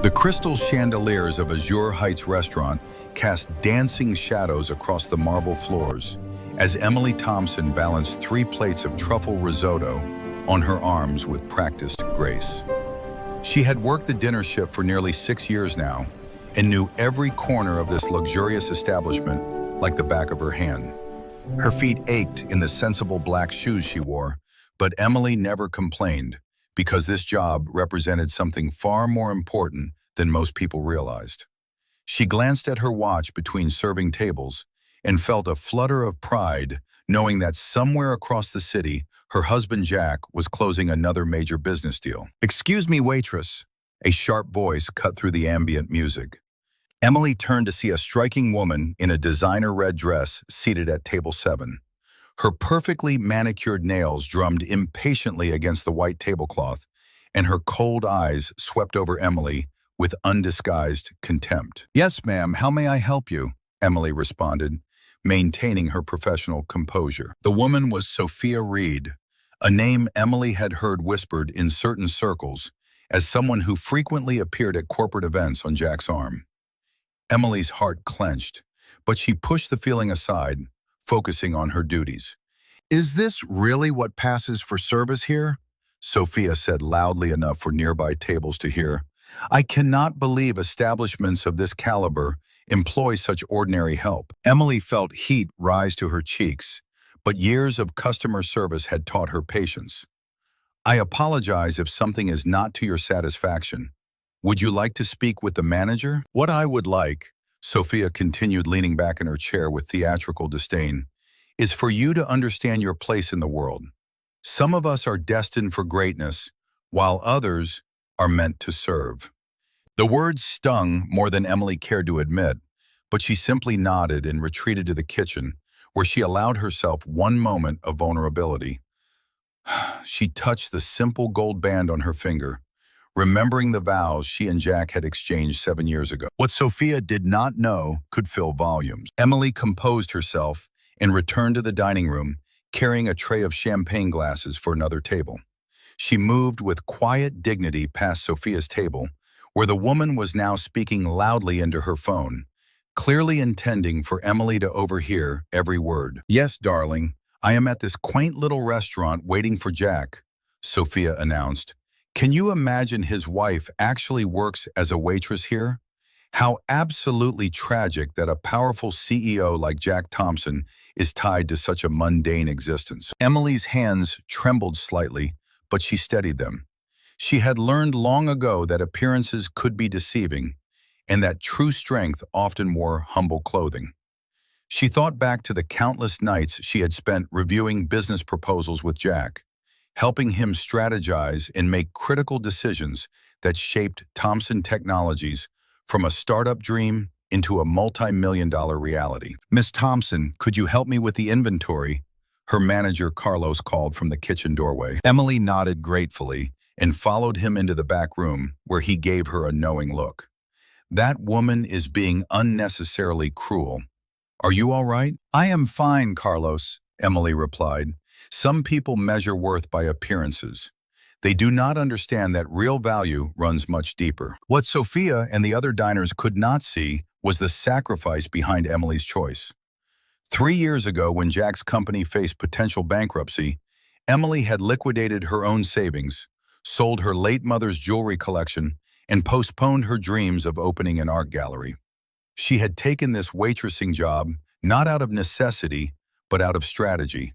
The crystal chandeliers of Azure Heights restaurant cast dancing shadows across the marble floors as Emily Thompson balanced 3 plates of truffle risotto on her arms with practiced grace. She had worked the dinner shift for nearly 6 years now and knew every corner of this luxurious establishment like the back of her hand. Her feet ached in the sensible black shoes she wore, but Emily never complained because this job represented something far more important than most people realized. She glanced at her watch between serving tables and felt a flutter of pride knowing that somewhere across the city, her husband Jack was closing another major business deal. "Excuse me, waitress," a sharp voice cut through the ambient music. Emily turned to see a striking woman in a designer red dress seated at table 7. Her perfectly manicured nails drummed impatiently against the white tablecloth, and her cold eyes swept over Emily with undisguised contempt. "Yes, ma'am, how may I help you?" Emily responded, maintaining her professional composure. The woman was Sophia Reed, a name Emily had heard whispered in certain circles as someone who frequently appeared at corporate events on Jack's arm. Emily's heart clenched, but she pushed the feeling aside, focusing on her duties. "Is this really what passes for service here?" Sophia said loudly enough for nearby tables to hear. "I cannot believe establishments of this caliber employ such ordinary help." Emily felt heat rise to her cheeks, but years of customer service had taught her patience. "I apologize if something is not to your satisfaction. Would you like to speak with the manager?" "What I would like," Sophia continued leaning back in her chair with theatrical disdain, "is for you to understand your place in the world. Some of us are destined for greatness, while others are meant to serve." The words stung more than Emily cared to admit, but she simply nodded and retreated to the kitchen, where she allowed herself one moment of vulnerability. She touched the simple gold band on her finger, remembering the vows she and Jack had exchanged 7 years ago. What Sophia did not know could fill volumes. Emily composed herself and returned to the dining room, carrying a tray of champagne glasses for another table. She moved with quiet dignity past Sophia's table, where the woman was now speaking loudly into her phone, clearly intending for Emily to overhear every word. "Yes, darling, I am at this quaint little restaurant waiting for Jack," Sophia announced. "Can you imagine his wife actually works as a waitress here? How absolutely tragic that a powerful CEO like Jack Thompson is tied to such a mundane existence." Emily's hands trembled slightly, but she steadied them. She had learned long ago that appearances could be deceiving, and that true strength often wore humble clothing. She thought back to the countless nights she had spent reviewing business proposals with Jack, helping him strategize and make critical decisions that shaped Thompson Technologies from a startup dream into a multi-million-dollar reality. "Miss Thompson, could you help me with the inventory?" her manager Carlos called from the kitchen doorway. Emily nodded gratefully and followed him into the back room, where he gave her a knowing look. "That woman is being unnecessarily cruel. Are you all right?" "I am fine, Carlos," Emily replied. "Some people measure worth by appearances. They do not understand that real value runs much deeper." What Sophia and the other diners could not see was the sacrifice behind Emily's choice. 3 years ago, when Jack's company faced potential bankruptcy, Emily had liquidated her own savings, sold her late mother's jewelry collection, and postponed her dreams of opening an art gallery. She had taken this waitressing job not out of necessity, but out of strategy,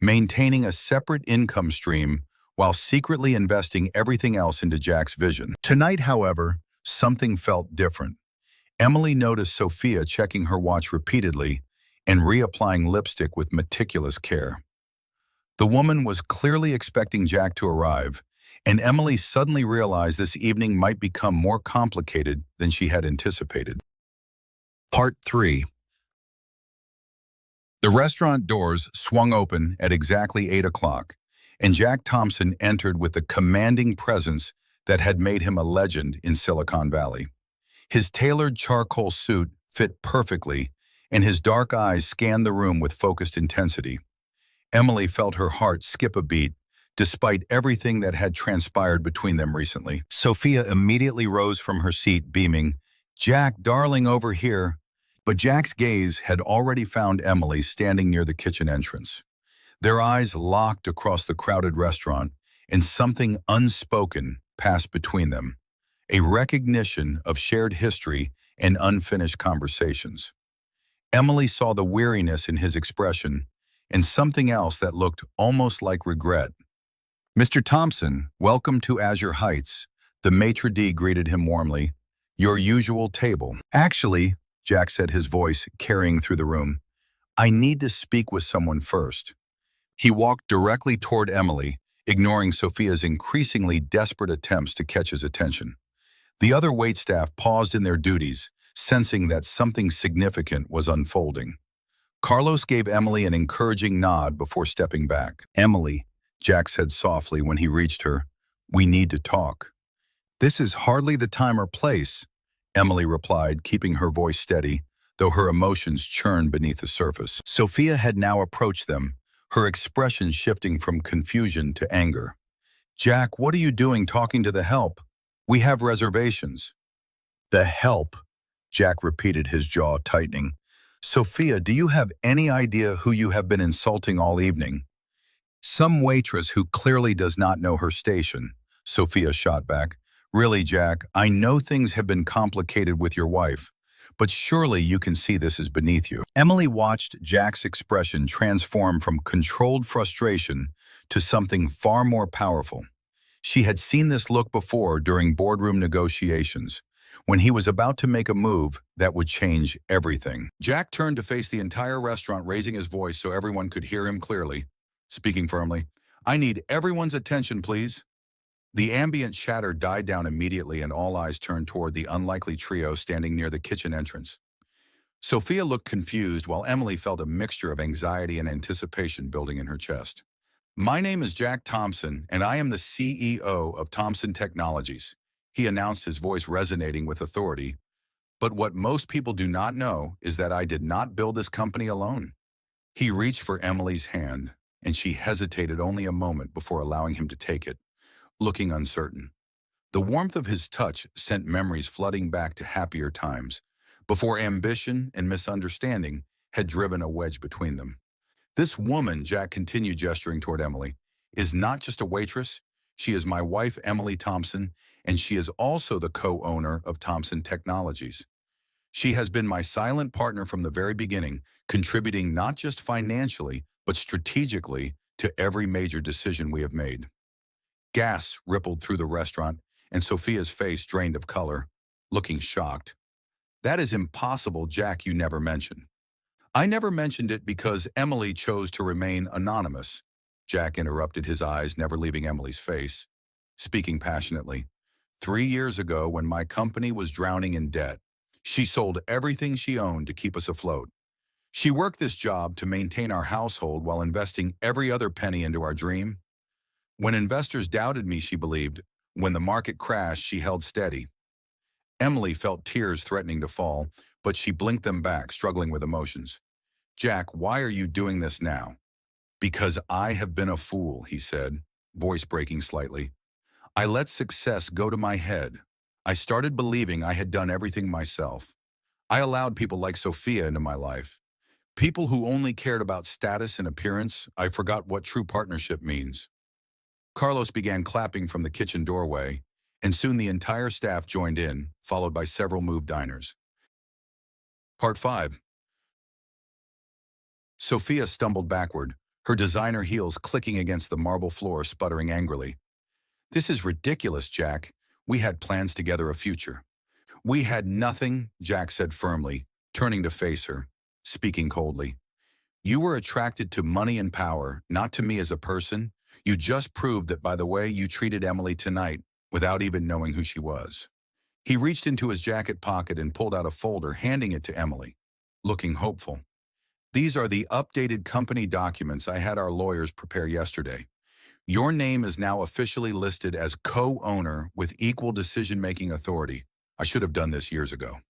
maintaining a separate income stream while secretly investing everything else into Jack's vision. Tonight, however, something felt different. Emily noticed Sophia checking her watch repeatedly and reapplying lipstick with meticulous care. The woman was clearly expecting Jack to arrive, and Emily suddenly realized this evening might become more complicated than she had anticipated. Part 3. The restaurant doors swung open at exactly 8 o'clock, and Jack Thompson entered with the commanding presence that had made him a legend in Silicon Valley. His tailored charcoal suit fit perfectly, and his dark eyes scanned the room with focused intensity. Emily felt her heart skip a beat, despite everything that had transpired between them recently. Sophia immediately rose from her seat, beaming, "Jack, darling, over here." But Jack's gaze had already found Emily standing near the kitchen entrance. Their eyes locked across the crowded restaurant, and something unspoken passed between them, a recognition of shared history and unfinished conversations. Emily saw the weariness in his expression and something else that looked almost like regret. "Mr. Thompson, welcome to Azure Heights." The maitre d' greeted him warmly. "Your usual table." "Actually," Jack said, his voice carrying through the room, "I need to speak with someone first." He walked directly toward Emily, ignoring Sophia's increasingly desperate attempts to catch his attention. The other waitstaff paused in their duties, sensing that something significant was unfolding. Carlos gave Emily an encouraging nod before stepping back. "Emily," Jack said softly when he reached her, "we need to talk." "This is hardly the time or place," Emily replied, keeping her voice steady, though her emotions churned beneath the surface. Sophia had now approached them, her expression shifting from confusion to anger. "Jack, what are you doing talking to the help? We have reservations." "The help," Jack repeated, his jaw tightening. "Sophia, do you have any idea who you have been insulting all evening?" "Some waitress who clearly does not know her station," Sophia shot back. "Really, Jack, I know things have been complicated with your wife, but surely you can see this is beneath you." Emily watched Jack's expression transform from controlled frustration to something far more powerful. She had seen this look before during boardroom negotiations, when he was about to make a move that would change everything. Jack turned to face the entire restaurant, raising his voice so everyone could hear him clearly, speaking firmly. "I need everyone's attention, please." The ambient chatter died down immediately, and all eyes turned toward the unlikely trio standing near the kitchen entrance. Sophia looked confused, while Emily felt a mixture of anxiety and anticipation building in her chest. "My name is Jack Thompson, and I am the CEO of Thompson Technologies," he announced, his voice resonating with authority. "But what most people do not know is that I did not build this company alone." He reached for Emily's hand, and she hesitated only a moment before allowing him to take it, looking uncertain. The warmth of his touch sent memories flooding back to happier times, before ambition and misunderstanding had driven a wedge between them. "This woman," Jack continued, gesturing toward Emily, "is not just a waitress. She is my wife, Emily Thompson, and she is also the co-owner of Thompson Technologies. She has been my silent partner from the very beginning, contributing not just financially, but strategically to every major decision we have made." Gas rippled through the restaurant, and Sophia's face drained of color, looking shocked. "That is impossible, Jack. You never mentioned." "I never mentioned it because Emily chose to remain anonymous," Jack interrupted, his eyes never leaving Emily's face, speaking passionately. "3 years ago, when my company was drowning in debt, she sold everything she owned to keep us afloat. She worked this job to maintain our household while investing every other penny into our dream. When investors doubted me, she believed. When the market crashed, she held steady." Emily felt tears threatening to fall, but she blinked them back, struggling with emotions. "Jack, why are you doing this now?" "Because I have been a fool," he said, voice breaking slightly. "I let success go to my head. I started believing I had done everything myself. I allowed people like Sophia into my life. People who only cared about status and appearance. I forgot what true partnership means." Carlos began clapping from the kitchen doorway, and soon the entire staff joined in, followed by several moved diners. Part 5. Sophia stumbled backward, her designer heels clicking against the marble floor, sputtering angrily. "This is ridiculous, Jack. We had plans together, a future." "We had nothing," Jack said firmly, turning to face her, speaking coldly. "You were attracted to money and power, not to me as a person. You just proved that by the way you treated Emily tonight, without even knowing who she was." He reached into his jacket pocket and pulled out a folder, handing it to Emily, looking hopeful. "These are the updated company documents I had our lawyers prepare yesterday. Your name is now officially listed as co-owner with equal decision-making authority. I should have done this years ago."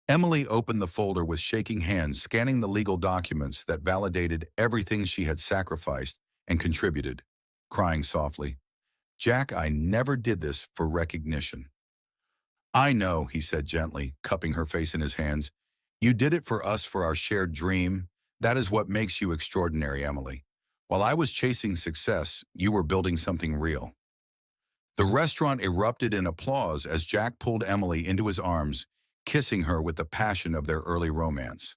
Emily opened the folder with shaking hands, scanning the legal documents that validated everything she had sacrificed and contributed. crying softly. Jack, I never did this for recognition. I know, he said gently, cupping her face in his hands. You did it for us, for our shared dream. That is what makes you extraordinary, Emily. While I was chasing success, you were building something real. The restaurant erupted in applause as Jack pulled Emily into his arms, kissing her with the passion of their early romance.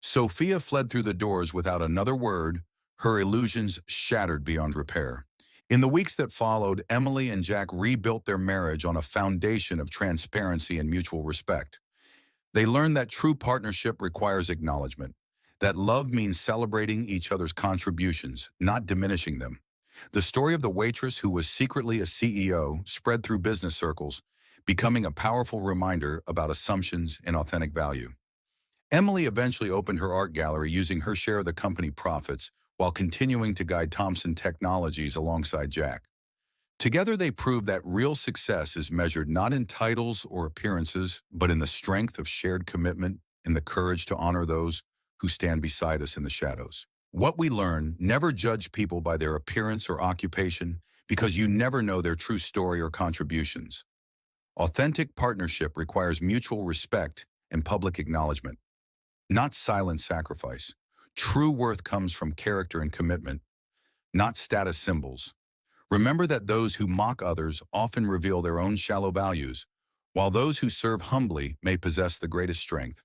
Sophia fled through the doors without another word, her illusions shattered beyond repair. In the weeks that followed, Emily and Jack rebuilt their marriage on a foundation of transparency and mutual respect. They learned that true partnership requires acknowledgement, that love means celebrating each other's contributions, not diminishing them. The story of the waitress who was secretly a CEO spread through business circles, becoming a powerful reminder about assumptions and authentic value. Emily eventually opened her art gallery using her share of the company profits while continuing to guide Thompson Technologies alongside Jack. Together they proved that real success is measured not in titles or appearances, but in the strength of shared commitment and the courage to honor those who stand beside us in the shadows. What we learn: never judge people by their appearance or occupation, because you never know their true story or contributions. Authentic partnership requires mutual respect and public acknowledgement, not silent sacrifice. True worth comes from character and commitment, not status symbols. Remember that those who mock others often reveal their own shallow values, while those who serve humbly may possess the greatest strength.